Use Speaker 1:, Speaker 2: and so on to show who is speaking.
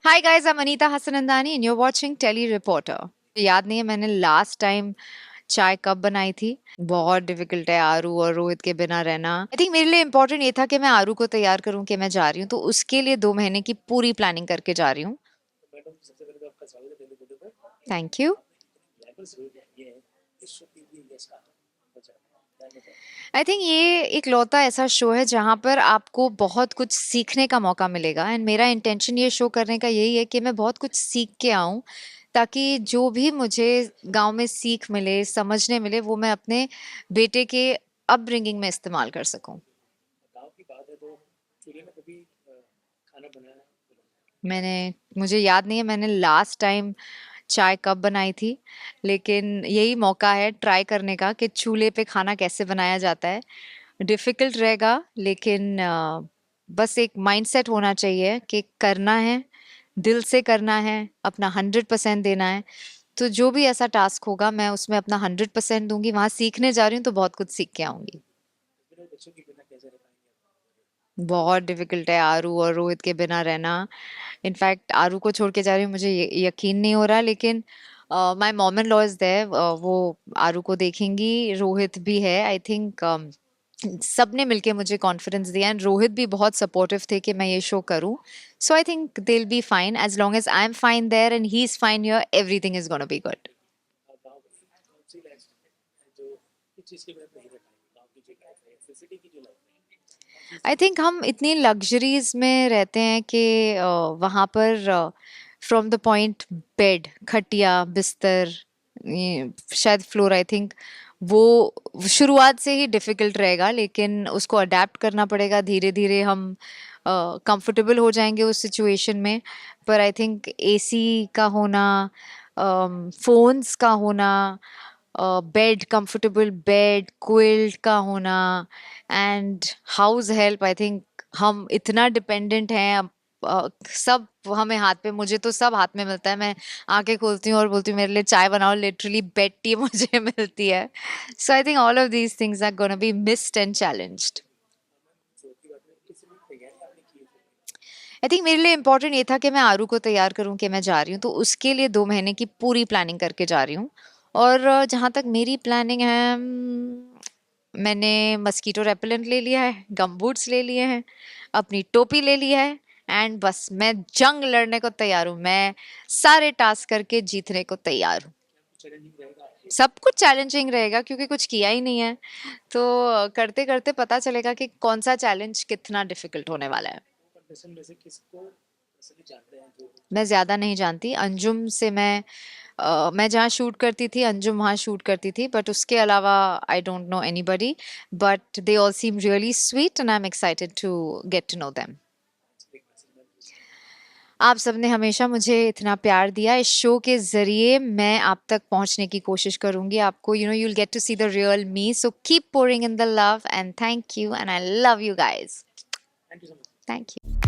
Speaker 1: Hi guys, I'm Anita Hassanandani and you're watching Telly Reporter. याद नहीं है मैंने लास्ट टाइम चाय कब बनाई थी। बहुत डिफिकल्ट है आरू और रोहित के बिना रहना। आई थिंक मेरे लिए इम्पोर्टेंट ये था कि मैं आरू को तैयार करूं कि मैं जा रही हूँ, तो उसके लिए 2 महीने की पूरी प्लानिंग करके जा रही हूँ। Thank you. आई थिंक ये एक लौता ऐसा शो है जहां पर आपको बहुत कुछ सीखने का मौका मिलेगा, एंड मेरा इंटेंशन ये शो करने का यही है कि मैं बहुत कुछ सीख के आऊं, ताकि जो भी मुझे गांव में सीख मिले, समझने मिले, वो मैं अपने बेटे के अपब्रिंगिंग में इस्तेमाल कर सकूं। मुझे याद नहीं है मैंने लास्ट टाइम चाय कब बनाई थी, लेकिन यही मौका है ट्राई करने का कि चूल्हे पे खाना कैसे बनाया जाता है। डिफिकल्ट रहेगा, लेकिन बस एक माइंडसेट होना चाहिए कि करना है, दिल से करना है, अपना 100% देना है। तो जो भी ऐसा टास्क होगा मैं उसमें अपना 100% दूंगी। वहां सीखने जा रही हूँ तो बहुत कुछ सीख के आऊंगी। बहुत डिफिकल्ट है आरू और रोहित के बिना रहना। इनफैक्ट आरू को छोड़ के जा रही हूँ, मुझे यकीन नहीं हो रहा, लेकिन my mom in law is there. वो आरू को देखेंगी, रोहित भी है। आई थिंक सबने मिलके मुझे कॉन्फिडेंस दिया, एंड रोहित भी बहुत सपोर्टिव थे कि मैं ये शो करूं। So I think they will be fine as long as I am fine there and he is fine here, everything is gonna be good. I think हम इतनी लग्जरीज में रहते हैं कि वहां पर फ्रॉम द पॉइंट बेड, खटिया, बिस्तर, शायद फ्लोर, आई थिंक वो शुरुआत से ही डिफिकल्ट रहेगा, लेकिन उसको अडेप्ट करना पड़ेगा। धीरे धीरे हम कंफर्टेबल हो जाएंगे उस सिचुएशन में। पर आई थिंक एसी का होना, फोन्स का होना, बेड, कंफर्टेबल बेड, क्विल्ट का होना, and house help, I think हम इतना डिपेंडेंट हैं अब। सब हमें हाथ पे, मुझे तो सब हाथ में मिलता है। मैं आंखें खोलती हूँ और बोलती हूँ मेरे लिए चाय बनाओ, लिटरली बेड टी मुझे मिलती है। So I think all of these things are gonna be missed and challenged. I think मेरे लिए इम्पोर्टेंट ये था कि मैं आरू को तैयार करूं कि मैं जा रही हूँ, तो उसके लिए 2 महीने की पूरी प्लानिंग करके जा रही हूँ। और जहाँ तक मेरी प्लानिंग है, मैंने मस्कीटो रेपेलेंट ले लिया है, गम बूट्स ले लिए हैं, अपनी टोपी ले ली है, एंड बस मैं जंग लड़ने को तैयार हूँ। मैं सारे टास्क करके जीतने को तैयार हूँ। सब कुछ चैलेंजिंग रहेगा क्योंकि कुछ किया ही नहीं है। तो करते करते पता चलेगा कि कौन सा चैलेंज कितना डिफिकल्ट होने वाला है। मैं ज्यादा नहीं जानती। अंजुम से मैं जहाँ शूट करती थी, अंजुम वहाँ शूट करती थी, बट उसके अलावा I don't know anybody. But they all seem really sweet and I am excited to get to know them. आप सबने हमेशा मुझे इतना प्यार दिया। इस शो के जरिए मैं आप तक पहुंचने की कोशिश करूंगी। आपको you will get to see the real me, so keep pouring in the love and thank you and I love you guys. Thank you.